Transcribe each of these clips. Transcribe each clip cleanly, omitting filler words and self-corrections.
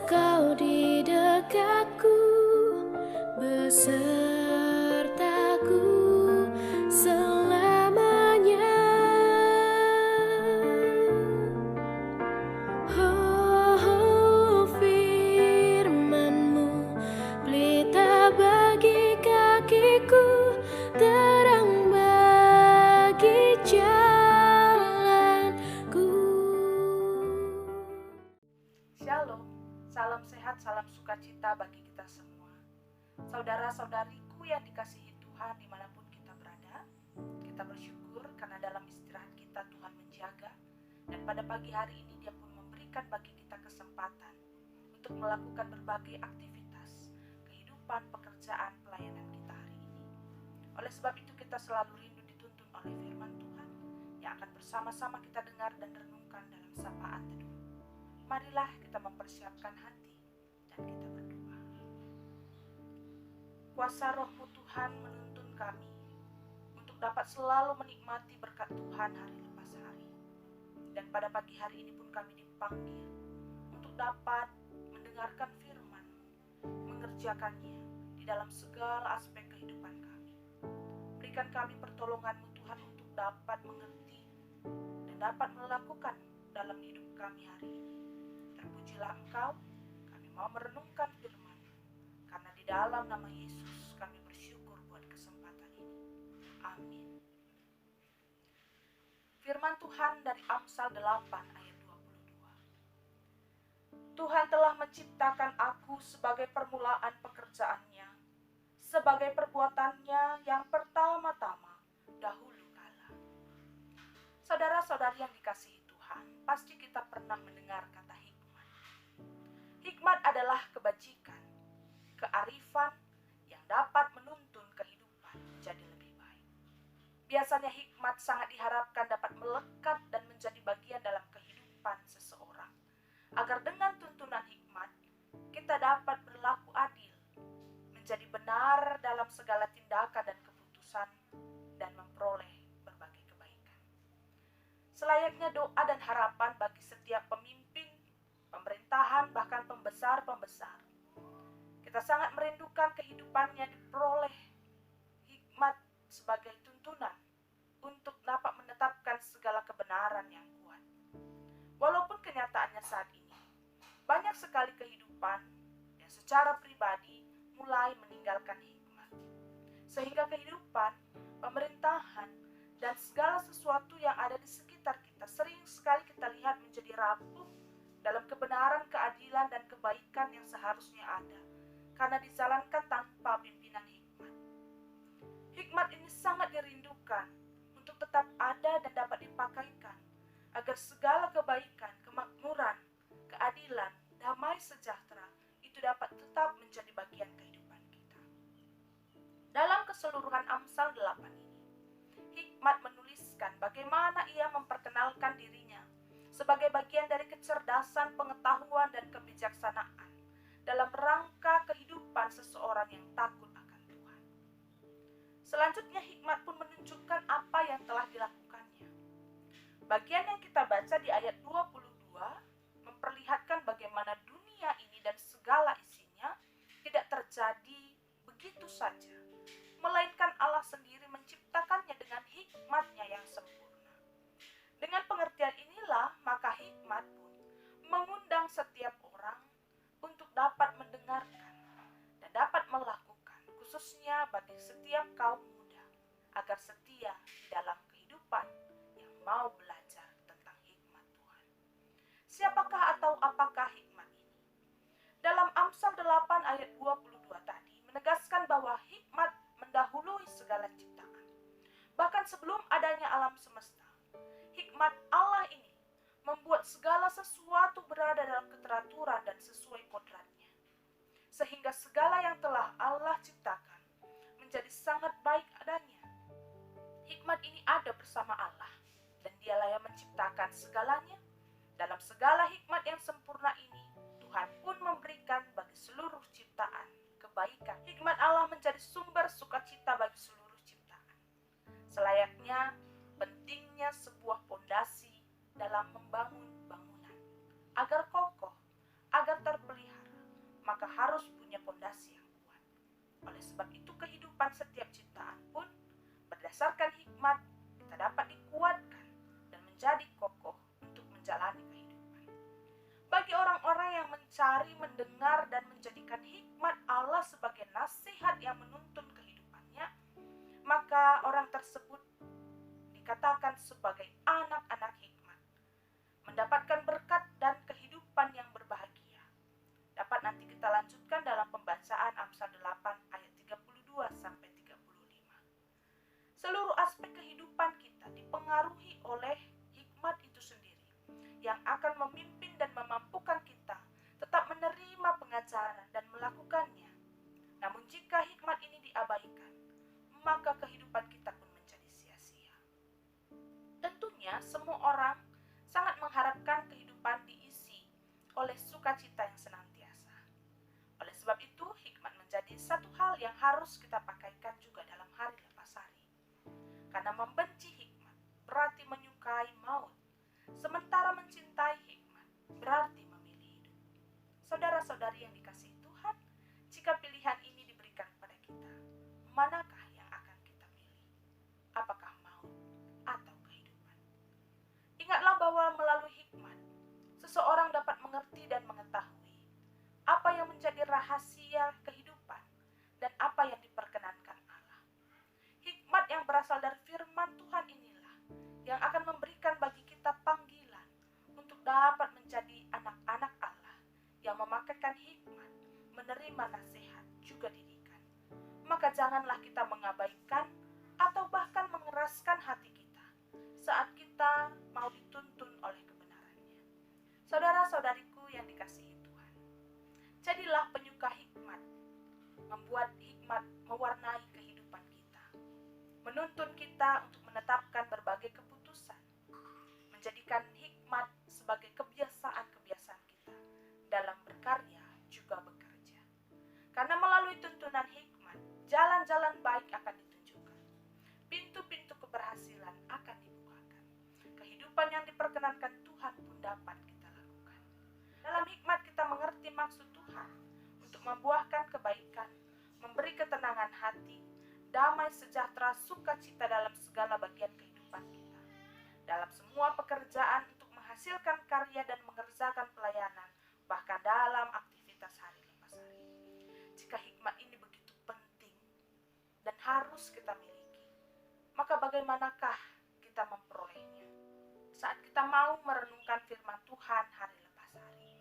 Kau di dekatku, besertaku selamanya. Oh, firman-Mu pelita bagi kakiku, terang bagi jalanku. Shalom, salam sehat, salam sukacita bagi kita semua. Saudara-saudariku yang dikasihi Tuhan dimanapun kita berada, kita bersyukur karena dalam istirahat kita Tuhan menjaga, dan pada pagi hari ini Dia pun memberikan bagi kita kesempatan untuk melakukan berbagai aktivitas, kehidupan, pekerjaan, pelayanan kita hari ini. Oleh sebab itu kita selalu rindu dituntun oleh firman Tuhan yang akan bersama-sama kita dengar dan renungkan dalam sapaan teduh. Marilah kita mempersiapkan hati dan kita berdoa. Kuasa Roh-Mu Tuhan menuntun kami untuk dapat selalu menikmati berkat Tuhan hari lepas hari. Dan pada pagi hari ini pun kami dipanggil untuk dapat mendengarkan firman-Mu, mengerjakannya di dalam segala aspek kehidupan kami. Berikan kami pertolongan-Mu Tuhan untuk dapat mengerti dan dapat melakukan dalam hidup kami hari ini. Terpujilah Engkau, kami mau merenungkan firman, karena di dalam nama Yesus kami bersyukur buat kesempatan ini. Amin. Firman Tuhan dari Amsal 8 ayat 22. Tuhan telah menciptakan aku sebagai permulaan pekerjaannya, sebagai perbuatannya yang pertama-tama dahulu kala. Saudara-saudari yang dikasihi Tuhan, pasti kita pernah mendengar kata hikmat. Hikmat adalah kebajikan, kearifan yang dapat menuntun kehidupan menjadi lebih baik. Biasanya hikmat sangat diharapkan dapat melekat dan menjadi bagian dalam kehidupan seseorang, agar dengan tuntunan hikmat, kita dapat berlaku adil, menjadi benar dalam segala tindakan dan keputusan, dan memperoleh berbagai kebaikan. Selayaknya doa dan harapan bagi setiap pemimpin, pemerintahan, bahkan pembesar-pembesar. Kita sangat merindukan kehidupannya diperoleh hikmat sebagai tuntunan untuk dapat menetapkan segala kebenaran yang kuat. Walaupun kenyataannya saat ini, banyak sekali kehidupan yang secara pribadi mulai meninggalkan hikmat. Sehingga kehidupan, pemerintahan, dan segala sesuatu yang ada di sekitar kita sering sekali kita lihat menjadi rapuh dalam kebenaran, keadilan, dan kebaikan yang seharusnya ada, karena dijalankan tanpa pimpinan hikmat. Hikmat ini sangat dirindukan untuk tetap ada dan dapat dipakaikan, agar segala kebaikan, kemakmuran, keadilan, damai sejahtera itu dapat tetap menjadi bagian kehidupan kita. Dalam keseluruhan Amsal 8 ini, hikmat menuliskan bagaimana ia memperkenalkan dirinya sebagai bagian dari kecerdasan, pengetahuan, dan kebijaksanaan dalam rangka kehidupan seseorang yang takut akan Tuhan. Selanjutnya hikmat pun menunjukkan apa yang telah dilakukannya. Bagian yang kita baca di ayat 22 memperlihatkan bagaimana dunia ini dan segala isinya tidak terjadi begitu saja, melainkan Allah sendiri menciptakannya dengan hikmatnya yang sempurna. Dengan pengertian inilah, maka hikmat pun mengundang setiap orang untuk dapat mendengarkan dan dapat melakukan, khususnya bagi setiap kaum muda, agar setia di dalam kehidupan yang mau belajar tentang hikmat Tuhan. Siapakah atau apakah hikmat ini? Dalam Amsal 8 ayat 22 tadi menegaskan bahwa hikmat mendahului segala ciptaan. Bahkan sebelum adanya alam semesta, hikmat Allah ini membuat segala sesuatu berada dalam keteraturan dan sesuai kodratnya. Sehingga segala yang telah Allah ciptakan menjadi sangat baik adanya. Hikmat ini ada bersama Allah, dan Dialah yang menciptakan segalanya. Dalam segala hikmat yang sempurna ini, Tuhan pun memberikan bagi seluruh ciptaan kebaikan. Hikmat Allah menjadi sumber sukacita bagi seluruh ciptaan. Selayaknya pentingnya sebuah pondasi dalam membangun bangunan agar kokoh, agar terpelihara. kehidupan setiap ciptaan pun, berdasarkan hikmat, kita dapat dikuatkan dan menjadi kokoh untuk menjalani kehidupan. Bagi orang-orang yang mencari, mendengar, dan menjadikan hikmat Allah sebagai nasihat yang menuntun kehidupannya, maka orang tersebut dikatakan sebagai anak-anak hikmat, mendapatkan berkat dan kehidupan yang berbahagia. Dapat nanti kita lanjutkan dalam pembacaan Amsal 8 ayat 32 sampai 35. Seluruh aspek kehidupan kita dipengaruhi oleh hikmat itu sendiri, yang akan memimpin dan memampukan kita tetap menerima pengajaran dan melakukannya. Namun jika hikmat ini diabaikan, maka kehidupan kita pun menjadi sia-sia. Tentunya semua orang sangat mengharapkan kehidupan diisi oleh sukacita yang senantiasa. Oleh sebab itu, hikmat menjadi satu hal yang harus kita pakaikan juga dalam hari lepas hari. Karena membenci hikmat berarti menyukai maut, sementara mencintai hikmat berarti memilih hidup. Saudara-saudari yang dikasihi Tuhan, jika pilihan ini diberikan kepada kita, manakah yang akan kita pilih? Apakah maut atau kehidupan? Ingatlah bahwa melalui hikmat, seseorang dapat mengerti dan mengetahui apa yang menjadi rahasia kehidupan dan apa yang diperkenankan Allah. Hikmat yang berasal dari firman Tuhan inilah yang akan memberikan bagi kita panggilan untuk dapat menjadi anak-anak Allah yang memakaikan hikmat, menerima nasihat, juga didikan. Maka janganlah kita mengabaikan atau bahkan mengeraskan hati kita saat kita mau dituntun oleh kebenarannya. Saudara-saudariku yang dikasihi Tuhan, jadilah penyuka hikmat, membuat hikmat mewarnai kehidupan kita, menuntun kita untuk menetapkan berbagai keputusan, menjadikan hikmat sebagai kebiasaan-kebiasaan kita dalam berkarya juga bekerja. Karena melalui tuntunan hikmat, jalan-jalan baik akan ditunjukkan, pintu-pintu keberhasilan akan dibukakan, kehidupan yang diperkenankan Tuhan pun dapat kita lakukan. Dalam hikmat kita mengerti maksud Tuhan untuk membuahkan kebaikan, memberi ketenangan hati, damai sejahtera, sukacita dalam segala bagian kehidupan kita. Dalam semua pekerjaan untuk menghasilkan karya dan mengerjakan pelayanan, bahkan dalam aktivitas hari lepas hari. Jika hikmat ini begitu penting dan harus kita miliki, maka bagaimanakah kita memperolehnya? Saat kita mau merenungkan firman Tuhan hari lepas hari,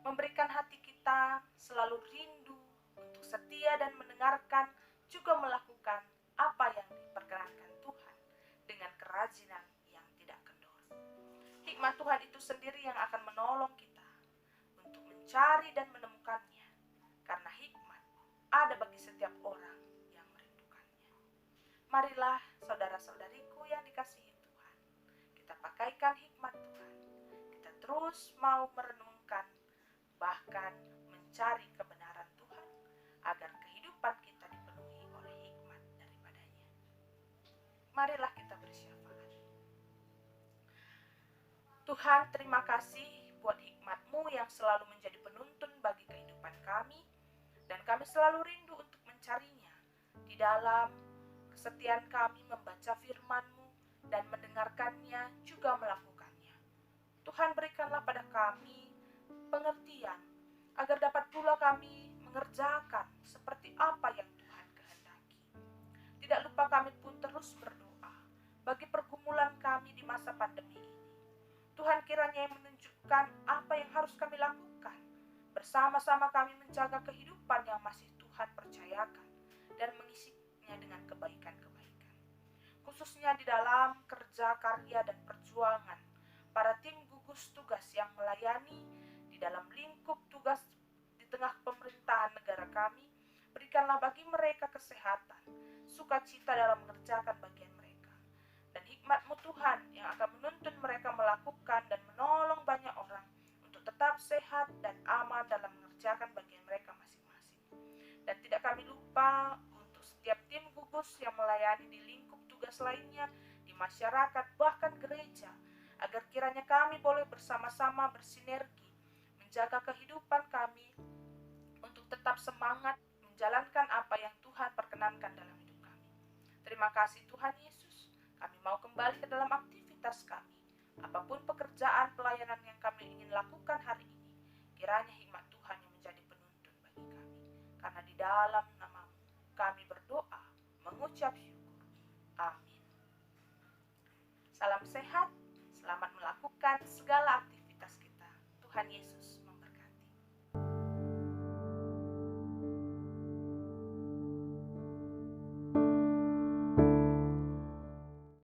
memberikan hati kita selalu rindu untuk setia dan mendengarkan, juga melakukan apa yang diperkenankan Tuhan dengan kerajinan yang tidak kendor. Hikmat Tuhan itu sendiri yang akan menolong kita untuk mencari dan menemukannya, karena hikmat ada bagi setiap orang yang merindukannya. Marilah saudara-saudariku yang dikasihi Tuhan, kita pakaikan hikmat Tuhan. Kita terus mau merenungkan, bahkan mencari kebenaran Tuhan, agar kehidupan kita dipenuhi oleh hikmat daripadanya. Marilah kita bersyafaat. Tuhan, terima kasih buat hikmat-Mu yang selalu menjadi penuntun bagi kehidupan kami, dan kami selalu rindu untuk mencarinya di dalam kesetiaan kami membaca firman-Mu dan mendengarkannya, juga melakukannya. Tuhan, berikanlah pada kami pengertian, agar dapat pula kami mengerjakan seperti apa yang Tuhan kehendaki. Tidak lupa kami pun terus berdoa bagi pergumulan kami di masa pandemi ini. Tuhan, kiranya yang menunjukkan apa yang harus kami lakukan. Bersama-sama kami menjaga kehidupan yang masih Tuhan percayakan dan mengisinya dengan kebaikan-kebaikan. Khususnya di dalam kerja, karya, dan perjuangan para tim gugus tugas yang melayani di dalam lingkup tugas di tengah pemerintahan negara kami. Berikanlah bagi mereka kesehatan, sukacita dalam mengerjakan bagian mereka, dan hikmat-Mu Tuhan yang akan menuntun mereka melakukan dan menolong banyak orang untuk tetap sehat dan aman dalam mengerjakan bagian mereka masing-masing. Dan tidak kami lupa untuk setiap tim gugus yang melayani di lingkup tugas lainnya, di masyarakat, bahkan gereja, agar kiranya kami boleh bersama-sama bersinergi menjaga kehidupan kami untuk tetap semangat menjalankan apa yang Tuhan perkenankan dalam hidup Terima kasih Tuhan Yesus. Kami mau kembali ke dalam aktivitas kami. Apapun pekerjaan pelayanan yang kami ingin lakukan hari ini, kiranya hikmat Tuhan yang menjadi penuntun bagi kami. Karena di dalam nama-Mu kami berdoa, mengucap syukur. Amin. Salam sehat, selamat melakukan segala aktivitas kita. Tuhan Yesus